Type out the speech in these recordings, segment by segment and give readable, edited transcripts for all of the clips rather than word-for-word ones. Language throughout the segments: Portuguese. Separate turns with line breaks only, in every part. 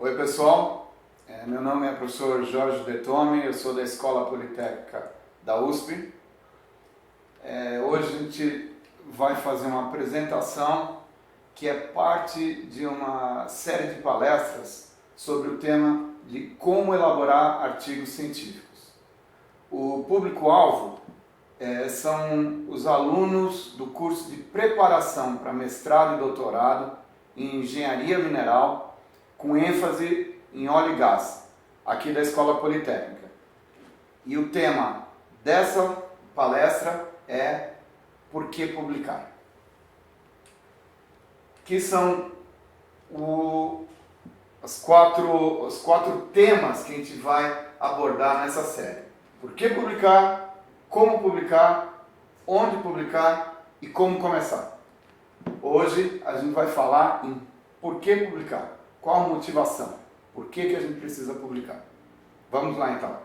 Oi pessoal, meu nome é professor Jorge Detome, eu sou da Escola Politécnica da USP. Hoje a gente vai fazer uma apresentação que é parte de uma série de palestras sobre o tema de como elaborar artigos científicos. O público-alvo são os alunos do curso de preparação para mestrado e doutorado em engenharia mineral, com ênfase em óleo e gás, aqui da Escola Politécnica. E o tema dessa palestra é Por que publicar? Que são os quatro temas que a gente vai abordar nessa série. Por que publicar, como publicar, onde publicar e como começar. Hoje a gente vai falar em por que publicar. Qual a motivação? Por que a gente precisa publicar? Vamos lá então.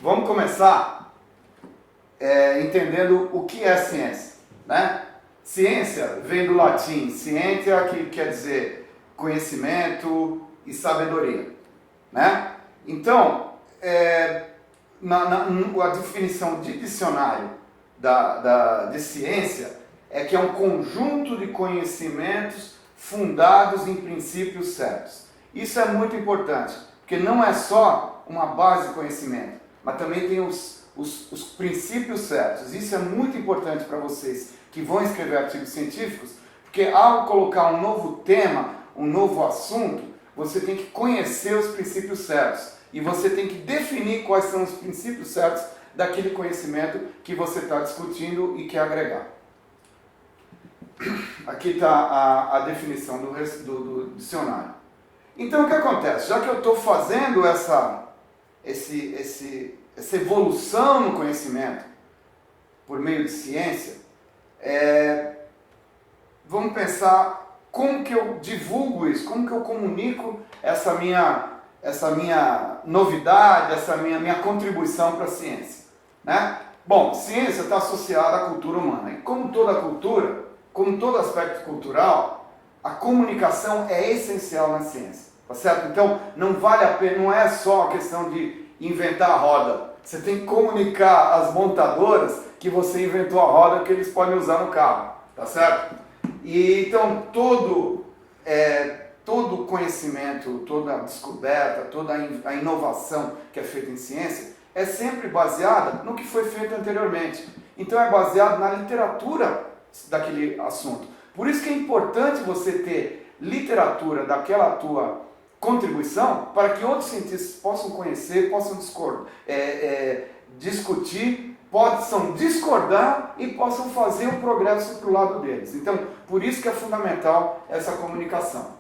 Vamos começar entendendo o que é ciência, né? Ciência vem do latim scientia, que quer dizer conhecimento e sabedoria, né? Então, a definição de dicionário de ciência é que é um conjunto de conhecimentos fundados em princípios certos. Isso é muito importante, porque não é só uma base de conhecimento, mas também tem os princípios certos. Isso é muito importante para vocês que vão escrever artigos científicos, porque ao colocar um novo tema, um novo assunto, você tem que conhecer os princípios certos e você tem que definir quais são os princípios certos daquele conhecimento que você está discutindo e quer agregar. Aqui está a definição do dicionário. Então o que acontece? Já que eu estou fazendo essa evolução no conhecimento por meio de ciência, vamos pensar como que eu divulgo isso, como que eu comunico essa minha novidade, essa minha contribuição para a ciência, né? Bom, ciência está associada à cultura humana, e como toda cultura, como todo aspecto cultural, a comunicação é essencial na ciência, tá certo? Então, não vale a pena, não é só a questão de inventar a roda. Você tem que comunicar às montadoras que você inventou a roda que eles podem usar no carro, tá certo? E então, todo conhecimento, toda descoberta, toda a inovação que é feita em ciência é sempre baseada no que foi feito anteriormente. Então, é baseado na literatura daquele assunto. Por isso que é importante você ter literatura daquela tua contribuição para que outros cientistas possam conhecer, possam discutir, possam discordar e possam fazer o progresso para o lado deles. Então, por isso que é fundamental essa comunicação.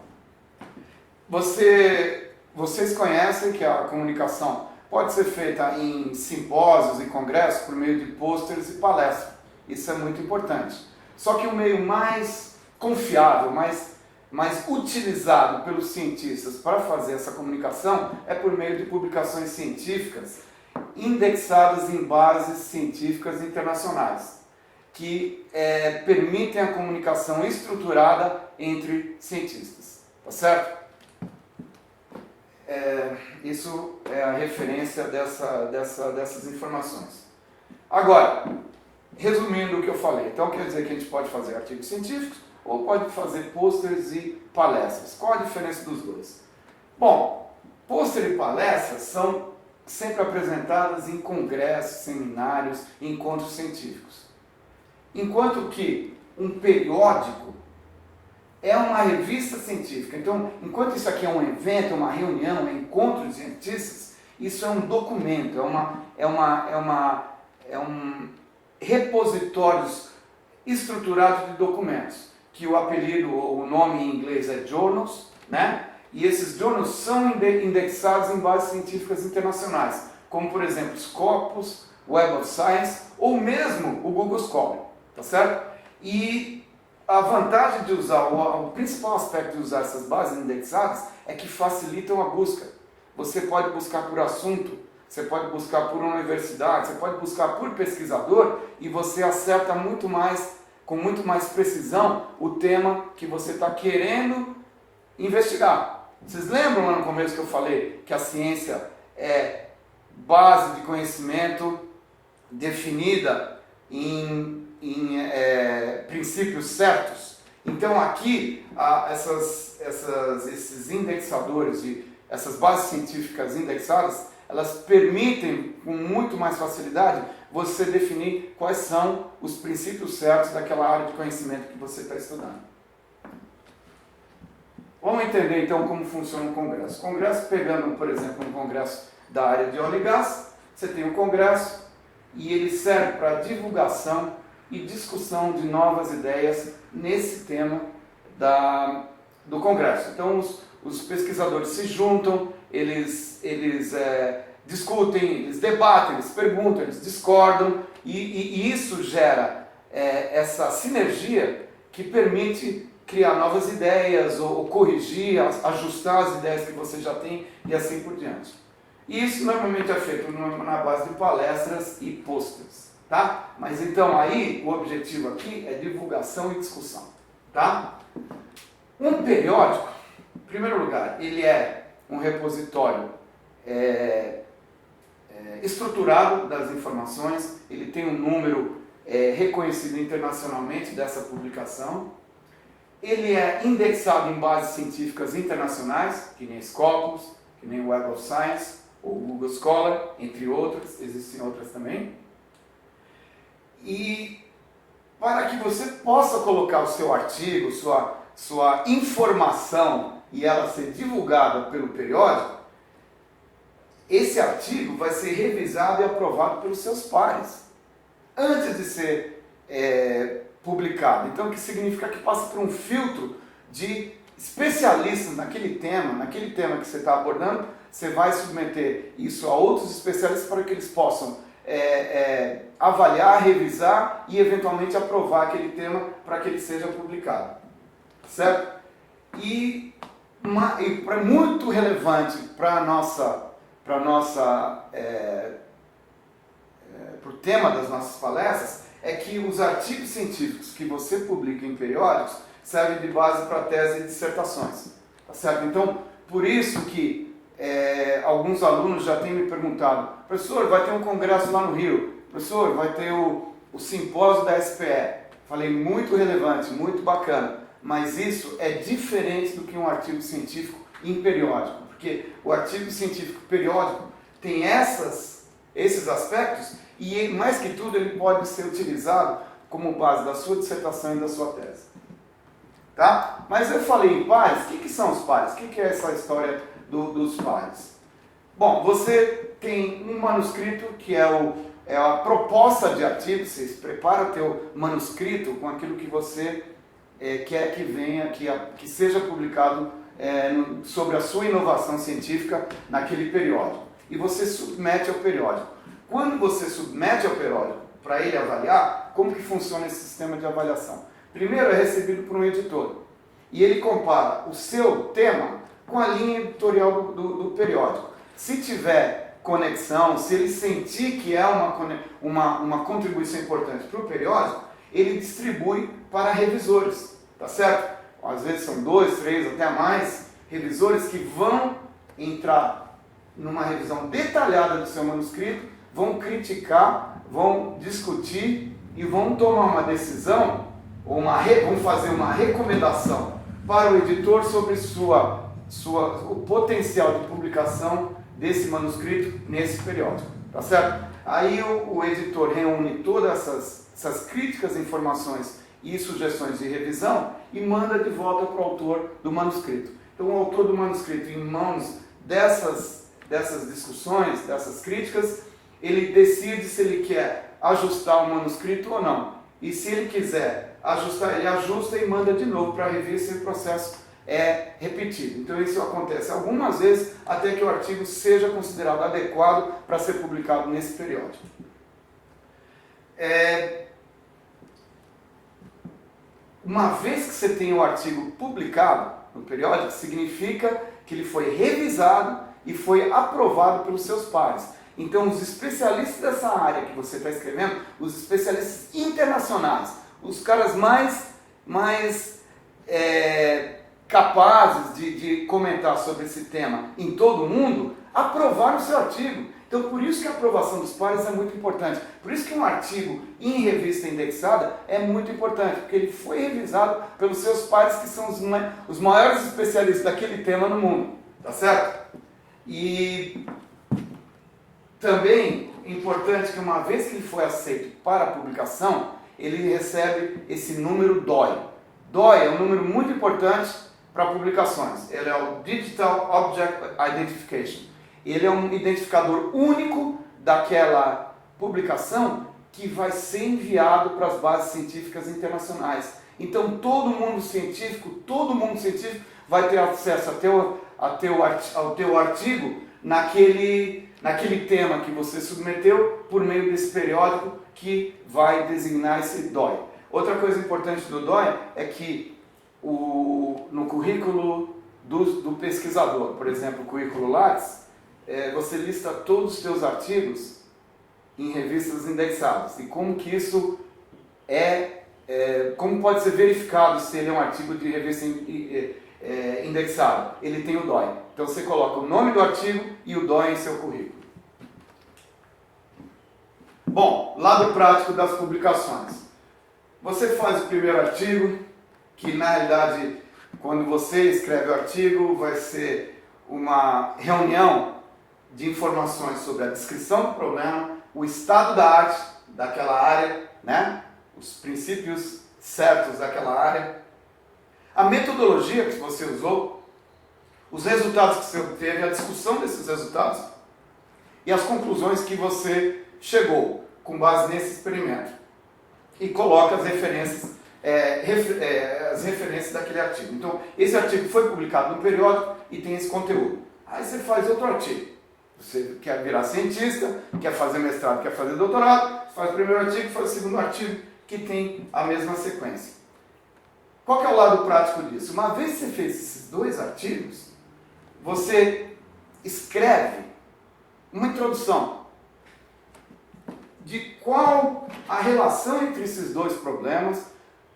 Vocês conhecem que a comunicação pode ser feita em simpósios e congressos por meio de pôsteres e palestras. Isso é muito importante. Só que o meio mais confiável, mais utilizado pelos cientistas para fazer essa comunicação é por meio de publicações científicas indexadas em bases científicas internacionais, que permitem a comunicação estruturada entre cientistas, tá certo? Isso é a referência dessas informações. Agora, resumindo o que eu falei, então quer dizer que a gente pode fazer artigos científicos ou pode fazer pôsteres e palestras. Qual a diferença dos dois? Bom, pôster e palestras são sempre apresentadas em congressos, seminários, encontros científicos. Enquanto que um periódico é uma revista científica. Então, enquanto isso aqui é um evento, uma reunião, um encontro de cientistas, isso é um documento, é um repositórios estruturados de documentos, que o apelido ou o nome em inglês é journals, né? E esses journals são indexados em bases científicas internacionais, como por exemplo Scopus, Web of Science ou mesmo o Google Scholar, tá certo? E a vantagem de usar, o principal aspecto de usar essas bases indexadas é que facilitam a busca. Você pode buscar por assunto, você pode buscar por uma universidade, você pode buscar por pesquisador e você acerta muito mais, com muito mais precisão, o tema que você está querendo investigar. Vocês lembram lá no começo que eu falei que a ciência é base de conhecimento definida em princípios certos? Então aqui, esses indexadores e essas bases científicas indexadas, elas permitem com muito mais facilidade você definir quais são os princípios certos daquela área de conhecimento que você está estudando. Vamos entender então como funciona um congresso. Congresso, pegando por exemplo um congresso da área de óleo e gás, você tem um congresso e ele serve para divulgação e discussão de novas ideias nesse tema do congresso. Então os pesquisadores se juntam, eles discutem, eles debatem, eles perguntam, eles discordam e isso gera essa sinergia que permite criar novas ideias ou corrigir, ajustar as ideias que você já tem e assim por diante. E isso normalmente é feito na base de palestras e posters, tá? Mas então aí o objetivo aqui é divulgação e discussão, tá? Um periódico, em primeiro lugar, ele é um repositório estruturado das informações, ele tem um número reconhecido internacionalmente dessa publicação, ele é indexado em bases científicas internacionais, que nem Scopus, que nem Web of Science, ou Google Scholar, entre outras, existem outras também. E para que você possa colocar o seu artigo, sua informação e ela ser divulgada pelo periódico, esse artigo vai ser revisado e aprovado pelos seus pares, antes de ser publicado. Então, o que significa que passa por um filtro de especialistas naquele tema que você está abordando. Você vai submeter isso a outros especialistas para que eles possam avaliar, revisar e eventualmente aprovar aquele tema para que ele seja publicado, certo? E muito relevante para o tema das nossas palestras é que os artigos científicos que você publica em periódicos servem de base para tese e dissertações, tá certo? Então, por isso que alguns alunos já têm me perguntado: professor, vai ter um congresso lá no Rio, professor, vai ter o simpósio da SPE. Falei, muito relevante, muito bacana, mas isso é diferente do que um artigo científico em periódico, porque o artigo científico periódico tem esses aspectos e, mais que tudo, ele pode ser utilizado como base da sua dissertação e da sua tese. Tá? Mas eu falei em pares, o que são os pares? O que é essa história dos pares? Bom, você tem um manuscrito que é a proposta de artigo, você prepara o teu manuscrito com aquilo que você quer que venha, que seja publicado sobre a sua inovação científica naquele periódico. E você submete ao periódico. Quando você submete ao periódico para ele avaliar, como que funciona esse sistema de avaliação? Primeiro é recebido por um editor. E ele compara o seu tema com a linha editorial do periódico. Se tiver conexão, se ele sentir que é uma contribuição importante para o periódico, ele distribui para revisores, tá certo? Às vezes são 2, 3, até mais revisores que vão entrar numa revisão detalhada do seu manuscrito, vão criticar, vão discutir e vão tomar uma decisão, ou vão fazer uma recomendação para o editor sobre o potencial de publicação desse manuscrito nesse periódico, tá certo? Aí o editor reúne todas essas críticas, informações e sugestões de revisão e manda de volta para o autor do manuscrito. Então o autor do manuscrito, em mãos dessas discussões, dessas críticas, ele decide se ele quer ajustar o manuscrito ou não. E se ele quiser ajustar, ele ajusta e manda de novo para rever se o processo é repetido. Então isso acontece algumas vezes até que o artigo seja considerado adequado para ser publicado nesse periódico. Uma vez que você tem o artigo publicado no periódico, significa que ele foi revisado e foi aprovado pelos seus pares. Então os especialistas dessa área que você está escrevendo, os especialistas internacionais, os caras mais capazes de comentar sobre esse tema em todo o mundo, aprovaram o seu artigo. Então, por isso que a aprovação dos pares é muito importante. Por isso que um artigo em revista indexada é muito importante, porque ele foi revisado pelos seus pares, que são os maiores especialistas daquele tema no mundo. Tá certo? E também é importante que, uma vez que ele foi aceito para a publicação, ele recebe esse número DOI. DOI é um número muito importante para publicações. Ele é o Digital Object Identification. Ele é um identificador único daquela publicação que vai ser enviado para as bases científicas internacionais. Então todo mundo científico vai ter acesso ao teu artigo naquele tema que você submeteu por meio desse periódico que vai designar esse DOI. Outra coisa importante do DOI é que no currículo do pesquisador, por exemplo, o currículo Lattes, você lista todos os seus artigos em revistas indexadas e como que isso como pode ser verificado se ele é um artigo de revista indexada. Ele tem o DOI. Então você coloca o nome do artigo e o DOI em seu currículo. Bom, lado prático das publicações. Você faz o primeiro artigo, que na realidade, quando você escreve o artigo, vai ser uma reunião de informações sobre a descrição do problema, o estado da arte daquela área, né? Os princípios certos daquela área, a metodologia que você usou, os resultados que você obteve, a discussão desses resultados e as conclusões que você chegou com base nesse experimento. E coloca as referências daquele artigo. Então, esse artigo foi publicado no periódico e tem esse conteúdo. Aí você faz outro artigo. Você quer virar cientista, quer fazer mestrado, quer fazer doutorado, faz o primeiro artigo, faz o segundo artigo, que tem a mesma sequência. Qual que é o lado prático disso? Uma vez que você fez esses dois artigos, você escreve uma introdução de qual a relação entre esses dois problemas,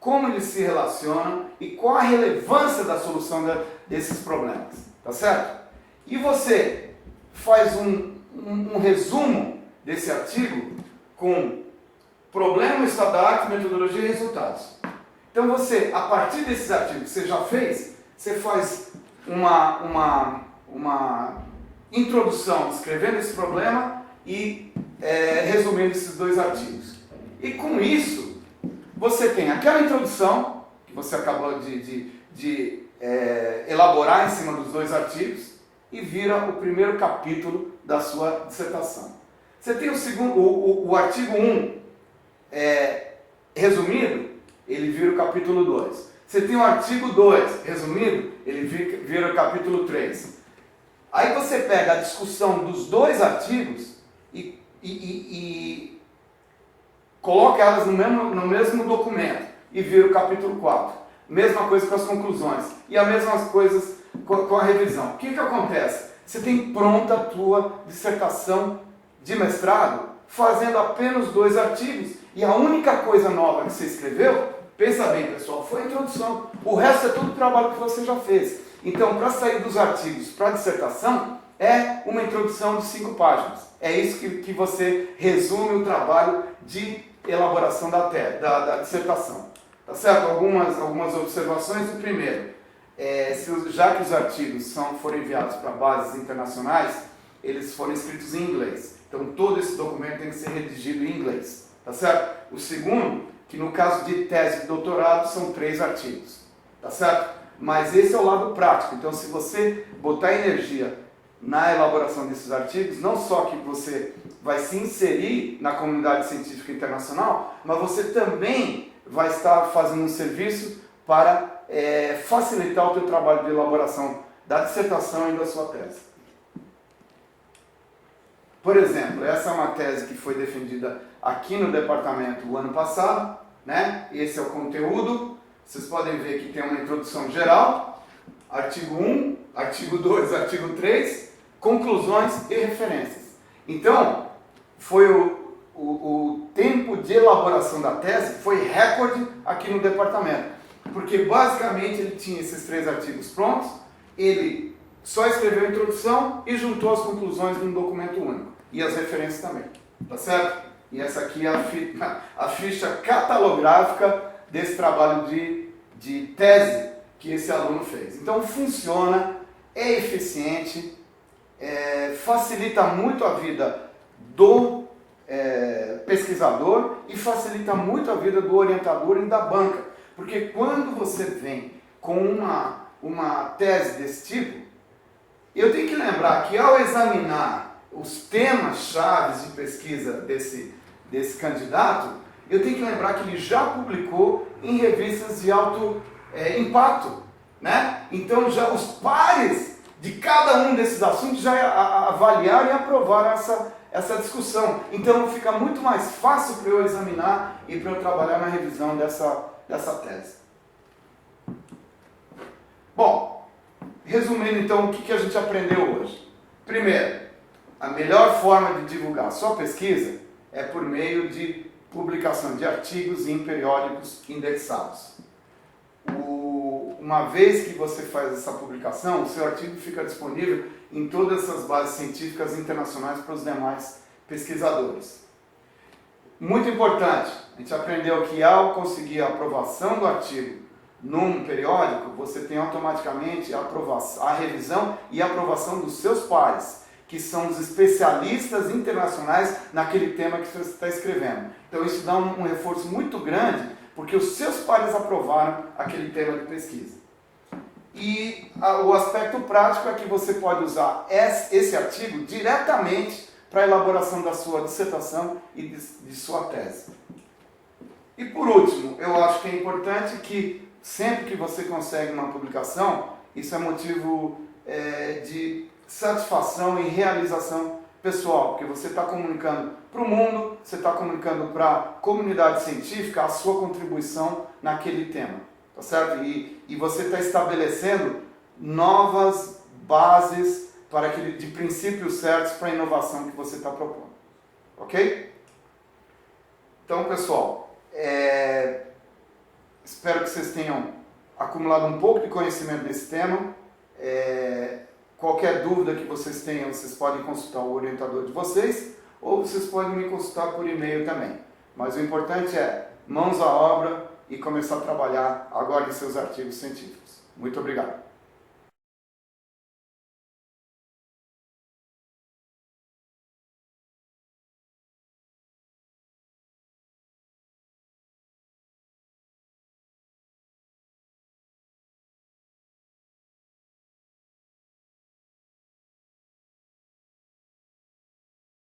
como eles se relacionam e qual a relevância da solução desses problemas. Tá certo? E você faz um resumo desse artigo com problema, estado da arte, metodologia e resultados. Então você, a partir desses artigos que você já fez, você faz uma introdução descrevendo esse problema e resumindo esses dois artigos. E com isso, você tem aquela introdução que você acabou de elaborar em cima dos dois artigos e vira o primeiro capítulo da sua dissertação. Você tem o artigo 1 resumido, ele vira o capítulo 2. Você tem o artigo 2 resumido, ele vira o capítulo 3. Aí você pega a discussão dos dois artigos e coloca elas no mesmo documento e vira o capítulo 4. Mesma coisa com as conclusões e a mesma coisa com a revisão. O que acontece? Você tem pronta a tua dissertação de mestrado fazendo apenas 2 artigos e a única coisa nova que você escreveu, pensa bem pessoal, foi a introdução. O resto é todo o trabalho que você já fez. Então, para sair dos artigos para a dissertação, é uma introdução de 5 páginas. É isso que você resume o trabalho de elaboração da dissertação. Tá certo? Algumas observações. O primeiro, já que os artigos forem enviados para bases internacionais, eles foram escritos em inglês. Então, todo esse documento tem que ser redigido em inglês. Tá certo? O segundo, que no caso de tese de doutorado, são 3 artigos. Tá certo? Mas esse é o lado prático. Então, se você botar energia na elaboração desses artigos, não só que você vai se inserir na comunidade científica internacional, mas você também vai estar fazendo um serviço para facilitar o teu trabalho de elaboração da dissertação e da sua tese. Por exemplo, essa é uma tese que foi defendida aqui no departamento o ano passado, né? Esse é o conteúdo. Vocês podem ver que tem uma introdução geral, artigo 1, artigo 2, artigo 3, conclusões e referências. Então, foi o tempo de elaboração da tese foi recorde aqui no departamento. Porque basicamente ele tinha esses 3 artigos prontos, ele só escreveu a introdução e juntou as conclusões num documento único. E as referências também, tá certo? E essa aqui é a ficha catalográfica desse trabalho de tese que esse aluno fez. Então funciona, é eficiente, facilita muito a vida do pesquisador e facilita muito a vida do orientador e da banca. Porque quando você vem com uma tese desse tipo, eu tenho que lembrar que ao examinar os temas-chave de pesquisa desse candidato, eu tenho que lembrar que ele já publicou em revistas de alto impacto, né? Então já os pares de cada um desses assuntos já avaliaram e aprovaram essa discussão. Então fica muito mais fácil para eu examinar e para eu trabalhar na revisão dessa tese. Bom, resumindo então o que a gente aprendeu hoje. Primeiro, a melhor forma de divulgar a sua pesquisa é por meio de publicação de artigos em periódicos indexados. Uma vez que você faz essa publicação, o seu artigo fica disponível em todas essas bases científicas internacionais para os demais pesquisadores. Muito importante, a gente aprendeu que ao conseguir a aprovação do artigo num periódico, você tem automaticamente a revisão e a aprovação dos seus pares, que são os especialistas internacionais naquele tema que você está escrevendo. Então isso dá um reforço muito grande, porque os seus pares aprovaram aquele tema de pesquisa. E o aspecto prático é que você pode usar esse artigo diretamente para a elaboração da sua dissertação e de sua tese. E por último, eu acho que é importante que sempre que você consegue uma publicação, isso é motivo de satisfação e realização pessoal, porque você está comunicando para o mundo, você está comunicando para a comunidade científica a sua contribuição naquele tema, tá certo? E você está estabelecendo novas bases de princípios certos para a inovação que você está propondo, ok? Então, pessoal, espero que vocês tenham acumulado um pouco de conhecimento desse tema. Qualquer dúvida que vocês tenham, vocês podem consultar o orientador de vocês, ou vocês podem me consultar por e-mail também. Mas o importante é mãos à obra e começar a trabalhar agora em seus artigos científicos. Muito obrigado.